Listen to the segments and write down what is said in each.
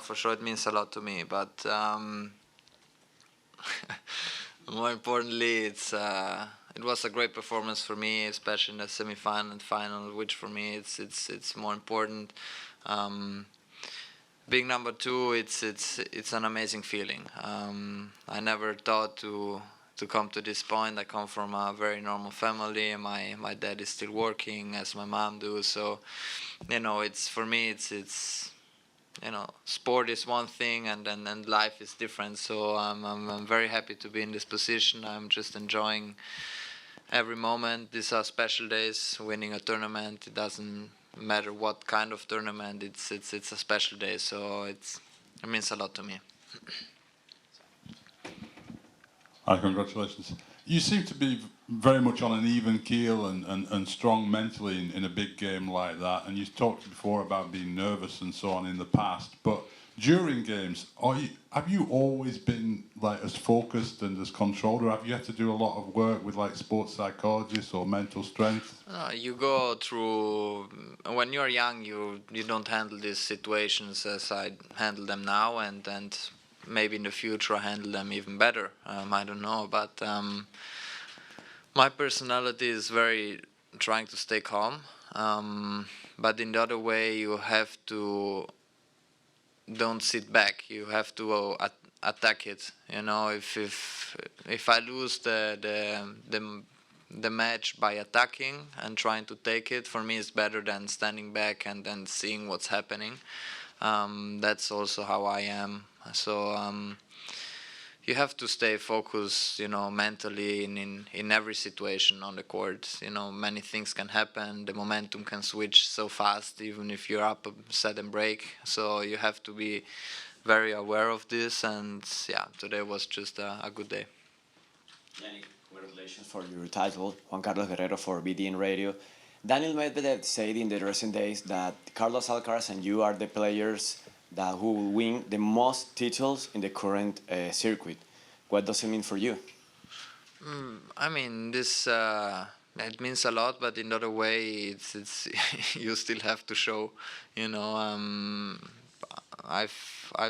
for sure it means a lot to me. But more importantly, it was a great performance for me, especially in the semi-final and final, which for me it's more important. Being number two, it's an amazing feeling. I never thought to come to this point. I come from a very normal family. My dad is still working, as my mom do. So, it's for me. It's sport is one thing, and life is different. So I'm very happy to be in this position. I'm just enjoying every moment. These are special days. Winning a tournament, it doesn't matter what kind of tournament. It's a special day. So it means a lot to me. Hi, congratulations. You seem to be very much on an even keel and strong mentally in a big game like that. And you talked before about being nervous and so on in the past. But during games, have you always been like as focused and as controlled, or have you had to do a lot of work with like sports psychologists or mental strength? You go through when you're young. You don't handle these situations as I handle them now, and maybe in the future I handle them even better. I don't know, but my personality is very trying to stay calm. But in the other way, you have to don't sit back. You have to attack it. If I lose the match by attacking and trying to take it, for me it's better than standing back and then seeing what's happening. That's also how I am. So you have to stay focused, mentally in every situation on the court. Many things can happen. The momentum can switch so fast, even if you're up a set and break. So you have to be very aware of this. And yeah, today was just a good day. Jannik, congratulations for your title. Juan Carlos Guerrero for BDN Radio. Daniel Medvedev said in the recent days that Carlos Alcaraz and you are the players who will win the most titles in the current circuit. What does it mean for you? I mean, this it means a lot, but in the other way, it's you still have to show. I've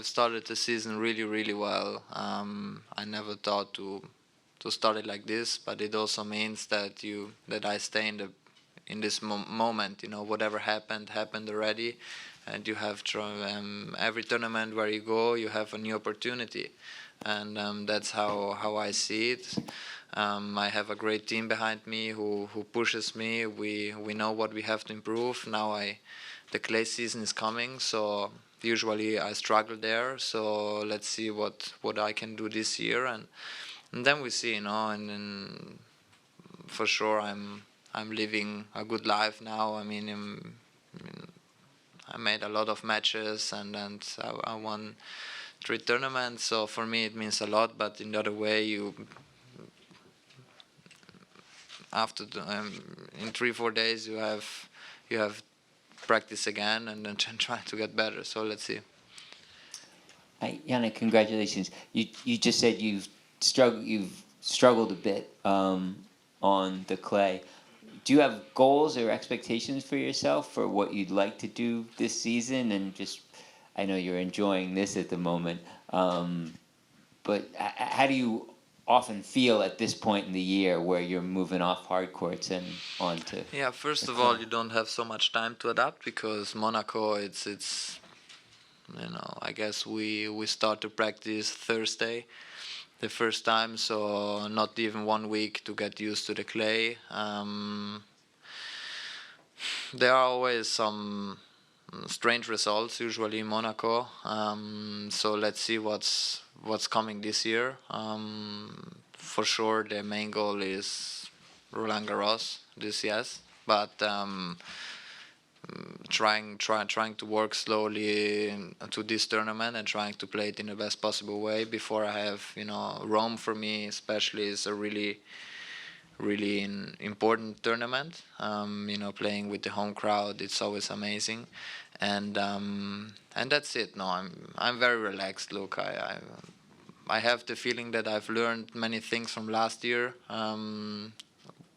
started the season really, really well. I never thought to start it like this, but it also means that I stay in this moment. Whatever happened already, and you have every tournament where you go, you have a new opportunity, and that's how I see it. I have a great team behind me who pushes me. We know what we have to improve. Now the clay season is coming, so usually I struggle there. So let's see what I can do this year, and then we see, and then for sure I'm living a good life now. I mean, I made a lot of matches and I won 3 tournaments. So for me it means a lot. But in the other way, in 3-4 days you have practice again and then try to get better. So let's see. Hi, Jannik, congratulations. You just said you've struggled a bit on the clay. Do you have goals or expectations for yourself for what you'd like to do this season? And I know you're enjoying this at the moment, but how do you often feel at this point in the year where you're moving off hard courts and onto? Yeah, first of all, you don't have so much time to adapt because Monaco, it's I guess we start to practice Thursday, the first time, so not even 1 week to get used to the clay. There are always some strange results usually in Monaco, so let's see what's coming this year. For sure the main goal is Roland Garros this year, but trying to work slowly to this tournament and trying to play it in the best possible way before I have, Rome for me especially is a really important tournament. Playing with the home crowd, it's always amazing, and that's it. No, I'm very relaxed. Look, I have the feeling that I've learned many things from last year.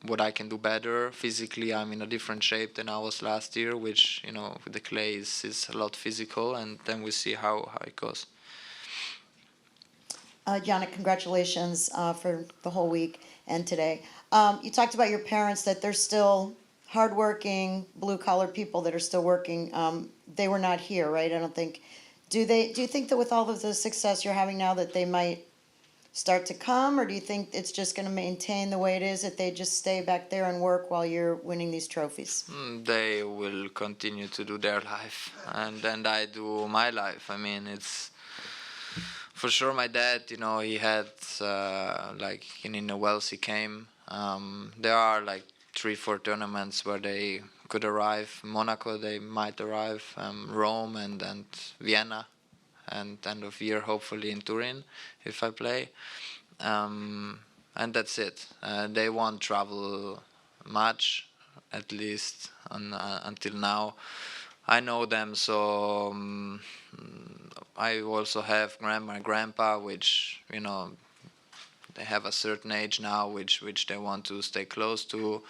what I can do better. Physically, I'm in a different shape than I was last year, which, with the clay is a lot physical, and then we see how it goes. Jannik, congratulations for the whole week and today. You talked about your parents, that they're still hardworking, blue-collar people that are still working. They were not here, right? I don't think. Do you think that with all of the success you're having now that they might start to come, or do you think it's just going to maintain the way it is, that they just stay back there and work while you're winning these trophies? They will continue to do their life, and I do my life. I mean, it's for sure my dad. He had like in the Wells he came. There are like 3-4 tournaments where they could arrive. Monaco they might arrive. Rome and Vienna, and end of year hopefully in Turin if I play. And that's it. They won't travel much, at least until now. I know them, so I also have my grandpa, which they have a certain age now, which they want to stay close to.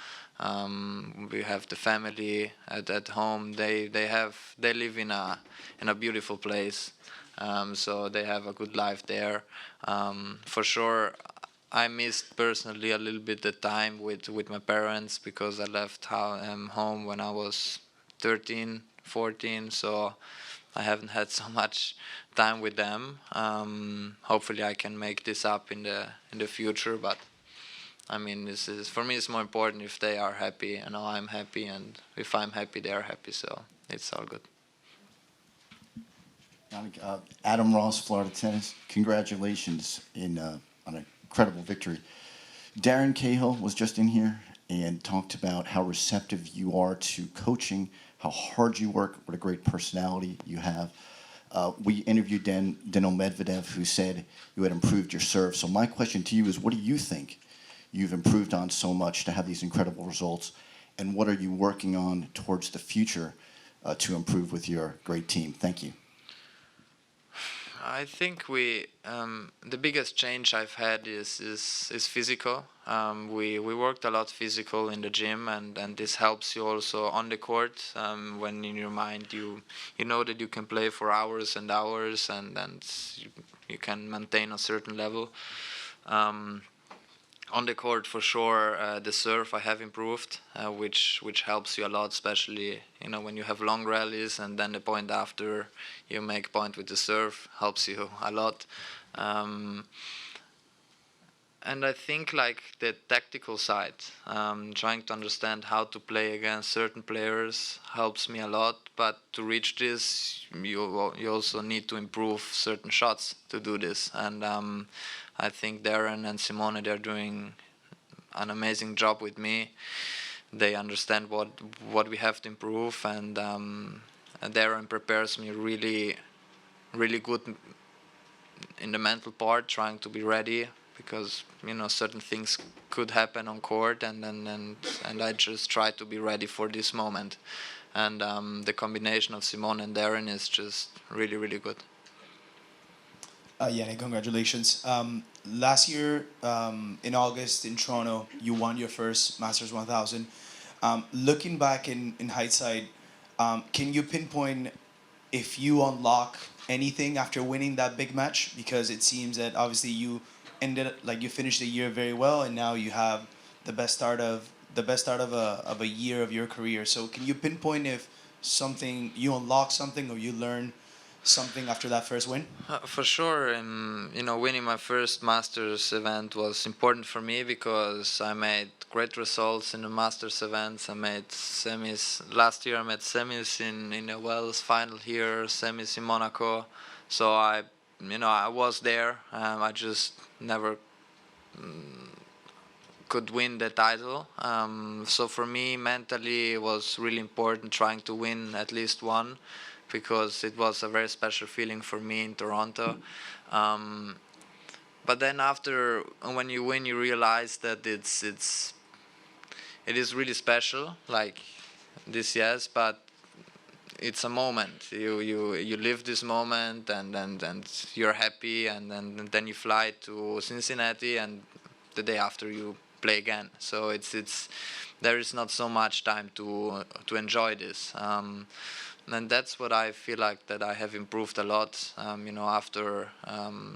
We have the family at home. They live in a beautiful place, so they have a good life there. For sure, I missed personally a little bit the time with my parents because I left home when I was 13, 14, so I haven't had so much time with them. Hopefully I can make this up in the future, but I mean, this is for me. It's more important if they are happy, and I'm happy, and if I'm happy, they are happy. So it's all good. Adam Ross, Florida Tennis. Congratulations on an incredible victory. Darren Cahill was just in here and talked about how receptive you are to coaching, how hard you work, what a great personality you have. We interviewed Daniil Medvedev, who said you had improved your serve. So my question to you is, what do you think you've improved on so much to have these incredible results, and what are you working on towards the future to improve with your great team? Thank you. I think the biggest change I've had is physical. We worked a lot physical in the gym, and this helps you also on the court. When in your mind you know that you can play for hours and hours, and you can maintain a certain level. On the court, for sure, the serve I have improved, which helps you a lot, especially when you have long rallies, and then the point after you make point with the serve helps you a lot. And I think like the tactical side, trying to understand how to play against certain players helps me a lot. But to reach this, you also need to improve certain shots to do this. And I think Darren and Simone, they're doing an amazing job with me. They understand what we have to improve, and Darren prepares me really, really good in the mental part, trying to be ready, because certain things could happen on court, and I just try to be ready for this moment. And the combination of Simone and Darren is just really, really good. Jannik, congratulations. Last year, in August in Toronto, you won your first Masters 1000. Looking back in hindsight, can you pinpoint if you unlock anything after winning that big match? Because it seems that obviously you finished the year very well, and now you have the best start of a year of your career. So can you pinpoint if you unlock something, or you learn something after that first win? For sure, winning my first Masters event was important for me because I made great results in the Masters events. I made semis last year. I made semis in the Wells final here, semis in Monaco. So I was there. I just never could win the title. So for me, mentally, it was really important trying to win at least one, because it was a very special feeling for me in Toronto. But then after, when you win, you realize that it is really special, like this, yes, but it's a moment. You live this moment, and you're happy, and then you fly to Cincinnati, and the day after you play again. So it's there is not so much time to enjoy this. And that's what I feel like that I have improved a lot. After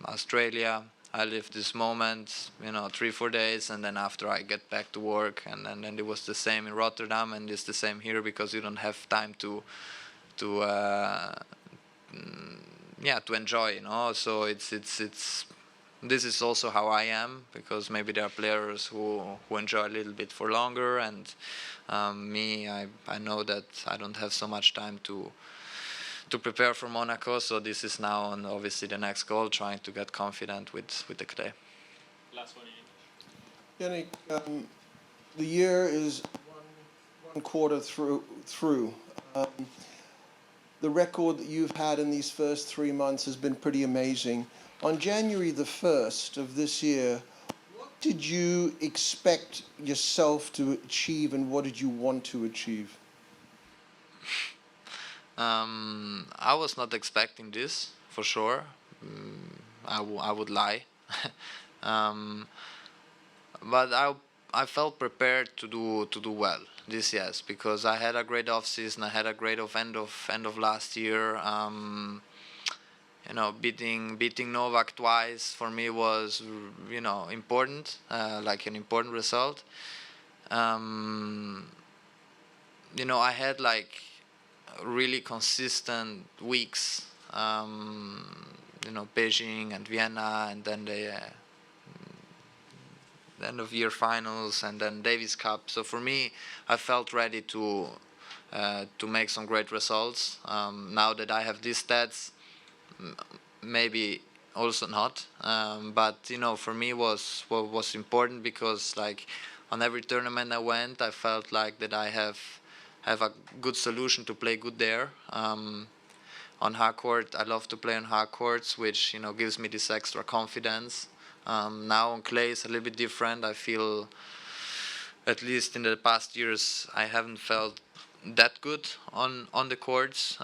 Australia, I lived this moment, 3-4 days, and then after I get back to work, and then it was the same in Rotterdam, and it's the same here because you don't have time to to enjoy. So it's this is also how I am, because maybe there are players who enjoy a little bit for longer, and me, I know that I don't have so much time to prepare for Monaco. So this is now, and obviously the next goal, trying to get confident with the clay. Last one, Yannick, The year is one quarter through. The record that you've had in these first 3 months has been pretty amazing. On January the 1st of this year, what did you expect yourself to achieve, and what did you want to achieve? I was not expecting this, for sure. I would lie. But I felt prepared to do well this year, because I had a great off season. I had a great end of last year. Beating Novak twice for me was important, like an important result. I had like really consistent weeks. Beijing and Vienna, and then the end of year finals, and then Davis Cup. So for me, I felt ready to make some great results. Now that I have these stats, maybe also not. But for me was what was important, because like on every tournament I went, I felt like that I have a good solution to play good there. On hard court, I love to play on hard courts, which gives me this extra confidence. Now on clay it's a little bit different. I feel, at least in the past years, I haven't felt that good on the courts.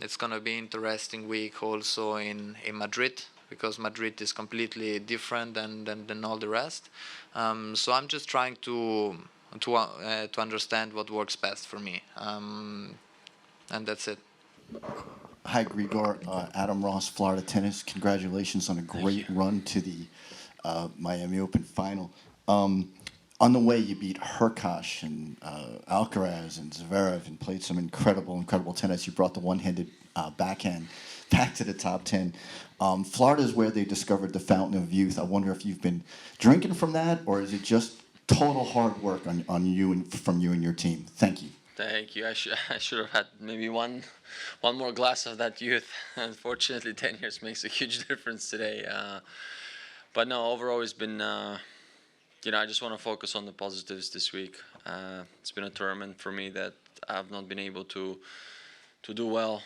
It's gonna be interesting week also in Madrid, because Madrid is completely different than all the rest. So I'm just trying to understand what works best for me, and that's it. Hi, Grigor. Adam Ross, Florida Tennis. Congratulations on a great run to the Miami Open final. On the way, you beat Hurkacz and Alcaraz and Zverev and played some incredible tennis. You brought the one-handed backhand back to the top 10. Florida is where they discovered the fountain of youth. I wonder if you've been drinking from that, or is it just total hard work on you and from you and your team? Thank you. Thank you. I should have had maybe one more glass of that youth. Unfortunately, 10 years makes a huge difference today. But no, overall it's been, I just want to focus on the positives this week. It's been a tournament for me that I've not been able to do well.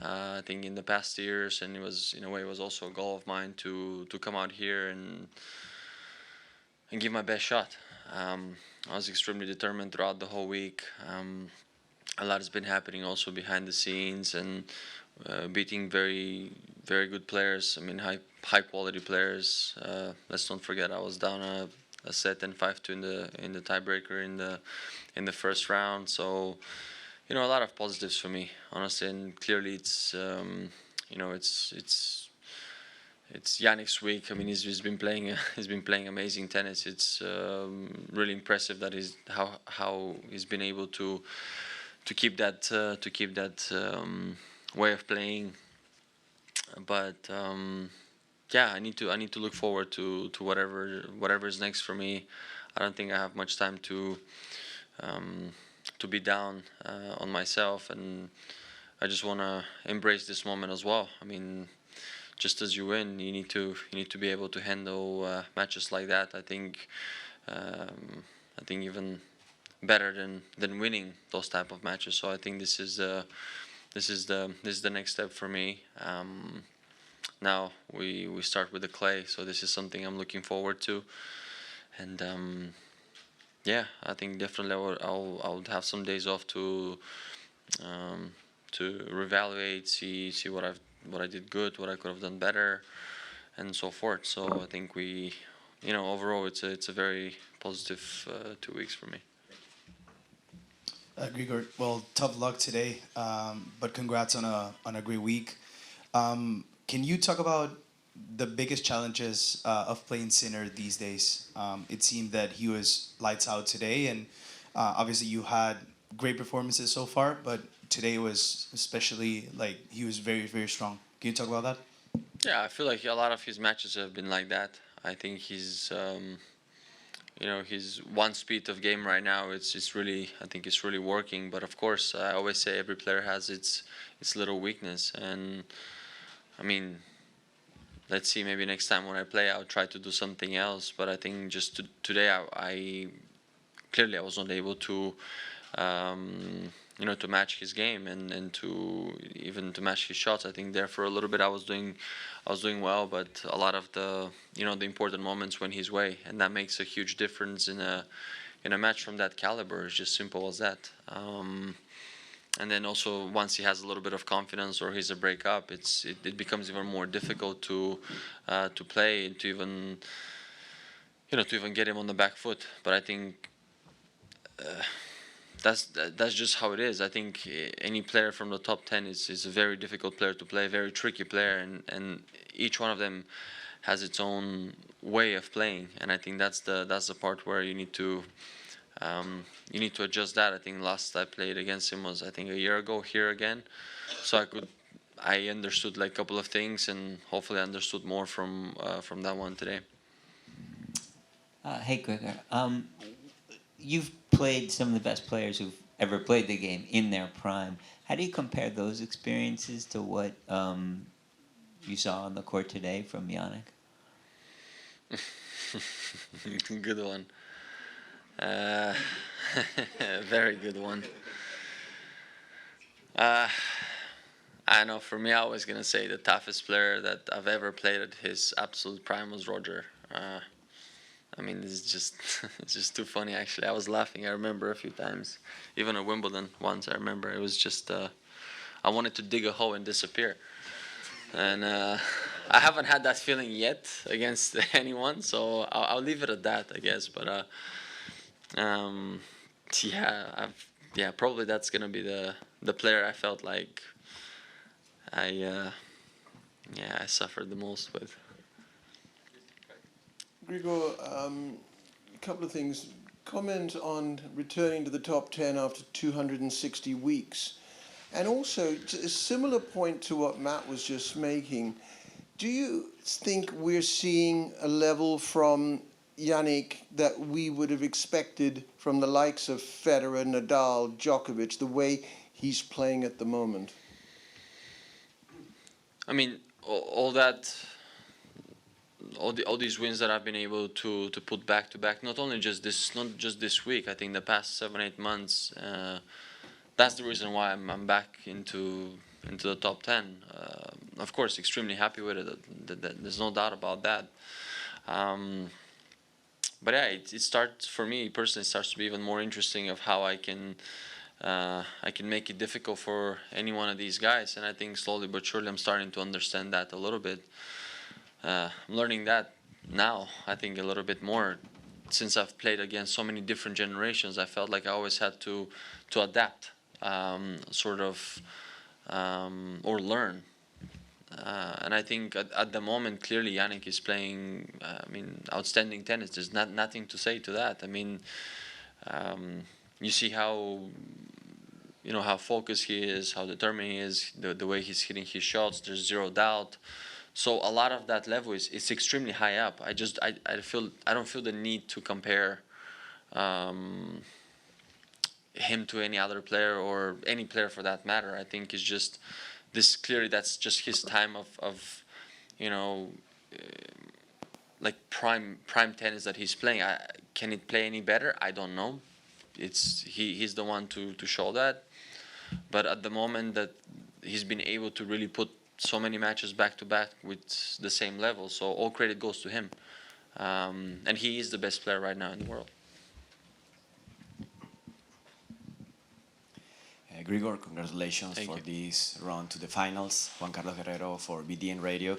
I think in the past years, and it was, in a way, it was also a goal of mine to come out here and give my best shot. I was extremely determined throughout the whole week. A lot has been happening also behind the scenes, and beating very, very good players. I mean, high quality players. Let's not forget, I was down a set and 5-2 in the tiebreaker in the first round. So, a lot of positives for me, honestly, and clearly it's it's Jannik's week. I mean, he's been playing amazing tennis. It's really impressive that how he's been able to keep that way of playing. But yeah, I need to look forward to whatever is next for me. I don't think I have much time to be down on myself, and I just want to embrace this moment as well. I mean, just as you win, you need to be able to handle matches like that. I think even better than winning those type of matches. So I think this is the next step for me. Now we start with the clay, so this is something I'm looking forward to, and yeah, I think definitely I'll have some days off to reevaluate, see what I did good, what I could have done better, and so forth. So I think we overall it's a very positive 2 weeks for me. Grigor, well, tough luck today, but congrats on a great week. Can you talk about the biggest challenges of playing Sinner these days? It seemed that he was lights out today, and obviously you had great performances so far, but today was especially like he was very, very strong. Can you talk about that? Yeah, I feel like a lot of his matches have been like that. I think his one speed of game right now. It's really, I think it's really working. But of course, I always say every player has its little weakness, and I mean, let's see. Maybe next time when I play, I'll try to do something else. But I think just today, I clearly I was not able to. To match his game and to even to match his shots. I think there for a little bit I was doing well, but a lot of the important moments went his way, and that makes a huge difference in a match from that caliber. It's just simple as that. And then also once he has a little bit of confidence or he's a breakup, it becomes even more difficult to play and to even get him on the back foot. But I think. That's just how it is. I think any player from the top 10 is a very difficult player to play, very tricky player, and each one of them has its own way of playing. And I think that's the part where you need to adjust that. I think last I played against him was I think a year ago here again, so I understood like a couple of things, and hopefully I understood more from that one today. Hey, Grigor. You've played some of the best players who've ever played the game in their prime. How do you compare those experiences to what you saw on the court today from Jannik? Good one. Very good one. I know for me, I was going to say the toughest player that I've ever played at his absolute prime was Roger. I mean, it's just too funny, actually. I was laughing, I remember, a few times. Even at Wimbledon once, I remember. It was just, I wanted to dig a hole and disappear. And I haven't had that feeling yet against anyone, so I'll leave it at that, I guess. But, probably that's going to be the player I felt like I suffered the most with. Grigor, a couple of things. Comment on returning to the top 10 after 260 weeks. And also, a similar point to what Matt was just making, do you think we're seeing a level from Jannik that we would have expected from the likes of Federer, Nadal, Djokovic, the way he's playing at the moment? I mean, all these wins that I've been able to put back to back, not just this week. I think the past 7-8 months. That's the reason why I'm back into the top 10. Of course, extremely happy with it. There's no doubt about that. But yeah, it starts for me personally. It starts to be even more interesting of how I can make it difficult for any one of these guys. And I think slowly but surely I'm starting to understand that a little bit. I'm learning that now, I think, a little bit more. Since I've played against so many different generations, I felt like I always had to adapt, or learn. And I think at the moment, clearly, Jannik is playing, outstanding tennis. There's nothing to say to that. I mean, you see how focused he is, how determined he is, the way he's hitting his shots. There's zero doubt. So a lot of that level is extremely high up. I don't feel the need to compare him to any other player or any player for that matter. I think it's just this clearly that's just his time of like prime tennis that he's playing. Can it play any better? I don't know. He's the one to show that. But at the moment that he's been able to really put so many matches back to back with the same level, so all credit goes to him, and he is the best player right now in the world. Grigor, congratulations for this run to the finals. Juan Carlos Guerrero for BDN Radio.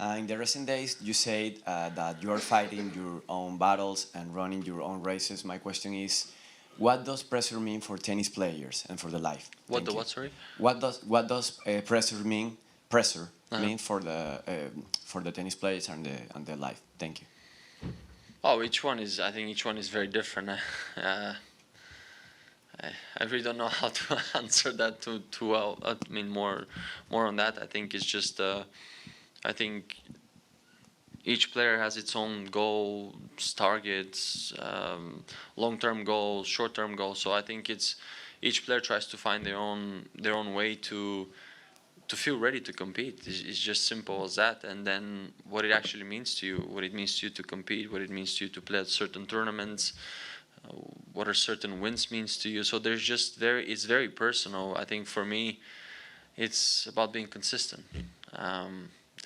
In the recent days, you said that you are fighting your own battles and running your own races. My question is, what does pressure mean for tennis players and for the life? What Thank the you. what? Sorry. What does pressure mean? Pressure Uh-huh. mean for the tennis players and their life? Thank you. Oh, each one is. I think each one is very different. I really don't know how to answer that too well. I mean, more on that. I think it's just. I think each player has its own goals, targets, long-term goals, short-term goals. So I think it's each player tries to find their own way to feel ready to compete. It's just simple as that. And then what it actually means to you, what it means to you to compete, what it means to you to play at certain tournaments, what are certain wins means to you. So there's just it's very personal. I think for me, it's about being consistent.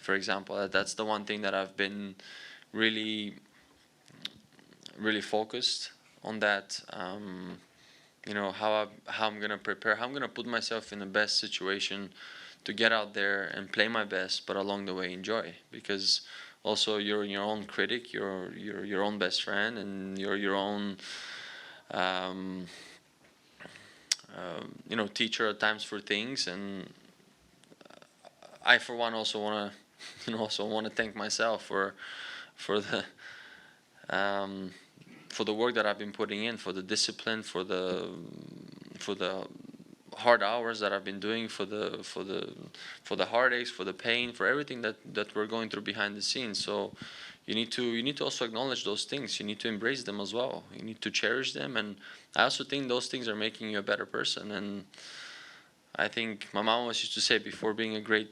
For example, that's the one thing that I've been really, really focused on. That how I'm gonna prepare, how I'm gonna put myself in the best situation to get out there and play my best, but along the way enjoy. Because also you're your own critic, you're your own best friend, and you're your own um, teacher at times for things. And I, for one, also want to also want to thank myself for the um, for the work that I've been putting in, for the discipline, for the hard hours that I've been doing, for the heartaches, for the pain, for everything that we're going through behind the scenes. So you need to also acknowledge those things. You need to embrace them as well. You need to cherish them. And I also think those things are making you a better person. And I think my mom always used to say, before being a great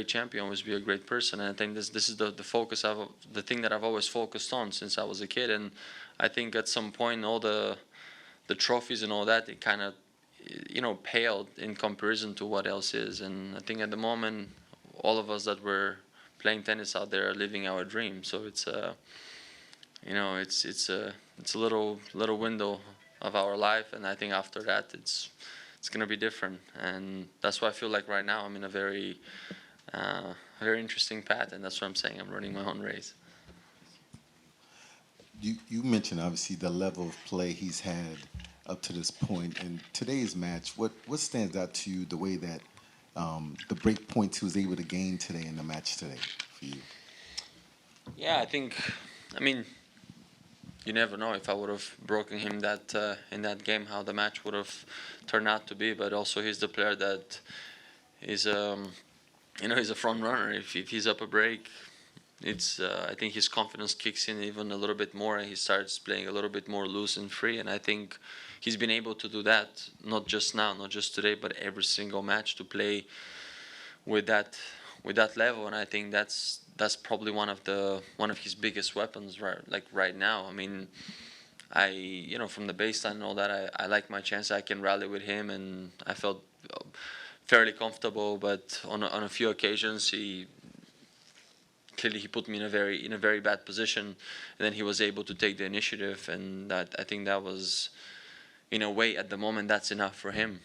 champion, was be a great person. And I think this is the focus of the thing that I've always focused on since I was a kid. And I think at some point all the trophies and all that, it kind of paled in comparison to what else is. And I think at the moment, all of us that were playing tennis out there are living our dream. So it's it's a little window of our life. And I think after that, it's gonna be different. And that's why I feel like right now I'm in a very interesting path. And that's what I'm saying. I'm running my own race. You mentioned obviously the level of play he's had up to this point. In today's match, what stands out to you, the way that the break points he was able to gain today in the match today for you? Yeah, I mean, you never know if I would have broken him that in that game, how the match would have turned out to be. But also, he's the player that is, he's a front runner. If he's up a break, I think his confidence kicks in even a little bit more, and he starts playing a little bit more loose and free. And I think he's been able to do that, not just now, not just today, but every single match, to play with that level. And I think that's probably one of his biggest weapons right now. I mean, from the baseline and all that, I like my chance. I can rally with him, and I felt fairly comfortable. But on a few occasions, he put me in a very bad position, and then he was able to take the initiative. And that, I think that was, in a way, at the moment, that's enough for him.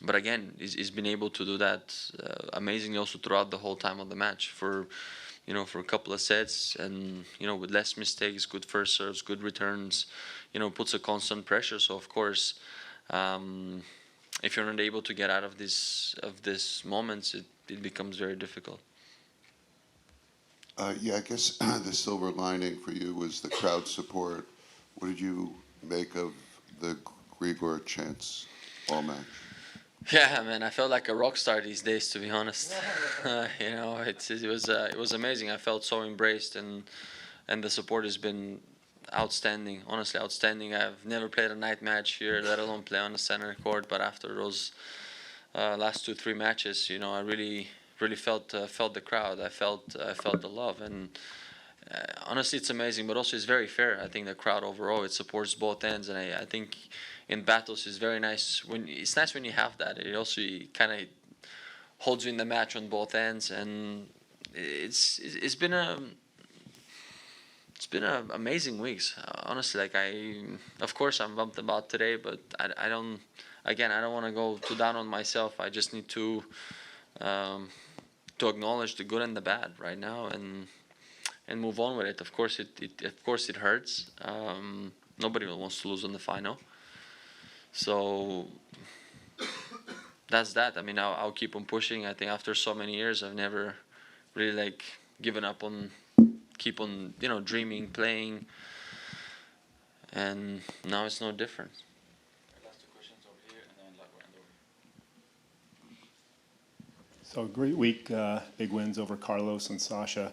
But again, he's been able to do that amazingly also throughout the whole time of the match, for a couple of sets, and with less mistakes, good first serves, good returns, puts a constant pressure. So of course, if you're not able to get out of this moments, it becomes very difficult. Yeah, I guess the silver lining for you was the crowd support. What did you make of the Grigor chants all match? Yeah, man, I felt like a rock star these days, to be honest. It was amazing. I felt so embraced, and the support has been outstanding. Honestly, outstanding. I've never played a night match here, let alone play on the center court. But after those last 2-3 matches, I really felt the crowd. I felt the love, and honestly, it's amazing. But also, it's very fair. I think the crowd overall, it supports both ends, and I think in battles it's very nice it's nice when you have that. It also kind of holds you in the match on both ends, and it's been amazing weeks. Honestly, like of course I'm bummed about today, but I don't want to go too down on myself. I just need to to acknowledge the good and the bad right now and move on with it. Of course it hurts. Nobody wants to lose in the final. So that's that. I mean, I'll keep on pushing. I think after so many years, I've never really like given up on, keep on, you know, dreaming, playing, and now it's no different. So a great week, big wins over Carlos and Sasha.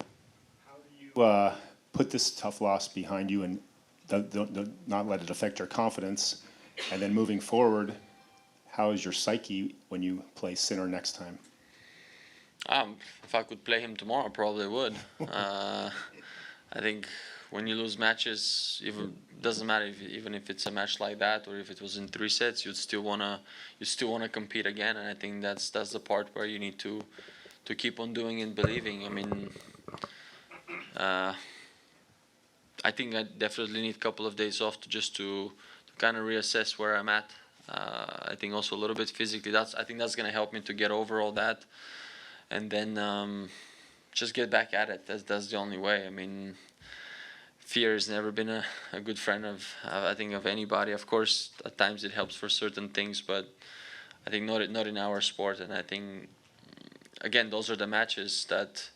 How do you put this tough loss behind you and not let it affect your confidence? And then moving forward, how is your psyche when you play Sinner next time? If I could play him tomorrow, I probably would. I think when you lose matches, even doesn't matter even if it's a match like that or if it was in 3 sets, you still wanna compete again. And I think that's the part where you need to keep on doing and believing. I mean, I think I definitely need a couple of days off to kind of reassess where I'm at. I think also a little bit physically. I think that's gonna help me to get over all that, and then just get back at it. That's the only way. I mean, fear has never been a good friend of I think of anybody. Of course, at times it helps for certain things, but I think not in our sport. And I think again, those are the matches that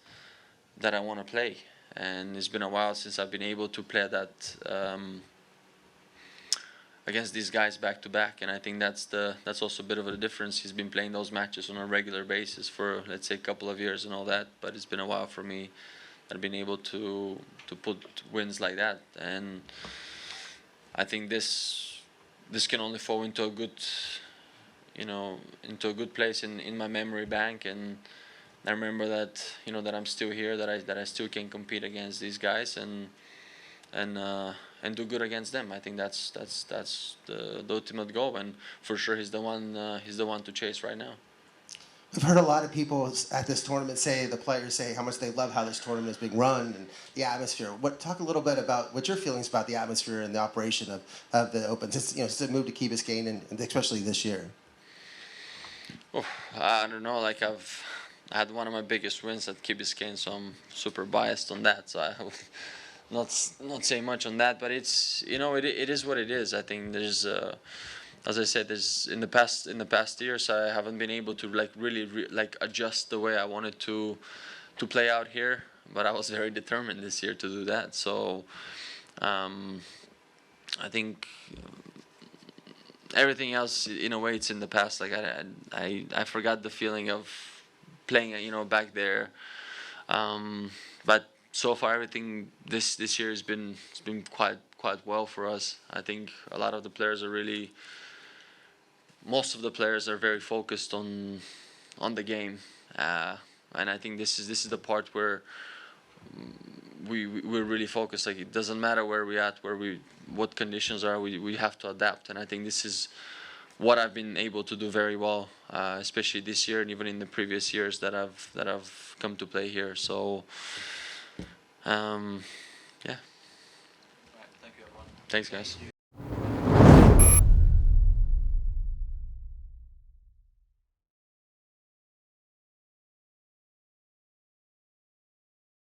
I want to play. And it's been a while since I've been able to play that against these guys back to back, and I think that's also a bit of a difference. He's been playing those matches on a regular basis for, let's say, a couple of years and all that, but it's been a while for me. I've been able to put wins like that, and I think this can only fall into a good, into a good place in my memory bank. And I remember that that I'm still here, that I still can compete against these guys and do good against them. I think that's the ultimate goal, and for sure he's the one to chase right now. We've heard a lot of people at this tournament the players say how much they love how this tournament is being run and the atmosphere. Talk a little bit about what your feelings about the atmosphere and the operation of the Open. Since it moved to Key Biscayne and especially this year. Oh, I don't know. Like I had one of my biggest wins at Key Biscayne, so I'm super biased on that. So I will not say much on that. But it's it is what it is. I think there's. As I said, in the past years, I haven't been able to really adjust the way I wanted to play out here. But I was very determined this year to do that. So I think everything else, in a way, it's in the past. Like I forgot the feeling of playing, back there. But so far, everything this year has been quite well for us. I think a lot of the players are most of the players are very focused on the game, and I think this is the part where we're really focused. Like it doesn't matter where we're at, what conditions are, we have to adapt. And I think this is what I've been able to do very well, especially this year and even in the previous years that I've come to play here. So yeah. Thank you, everyone. Thanks, guys.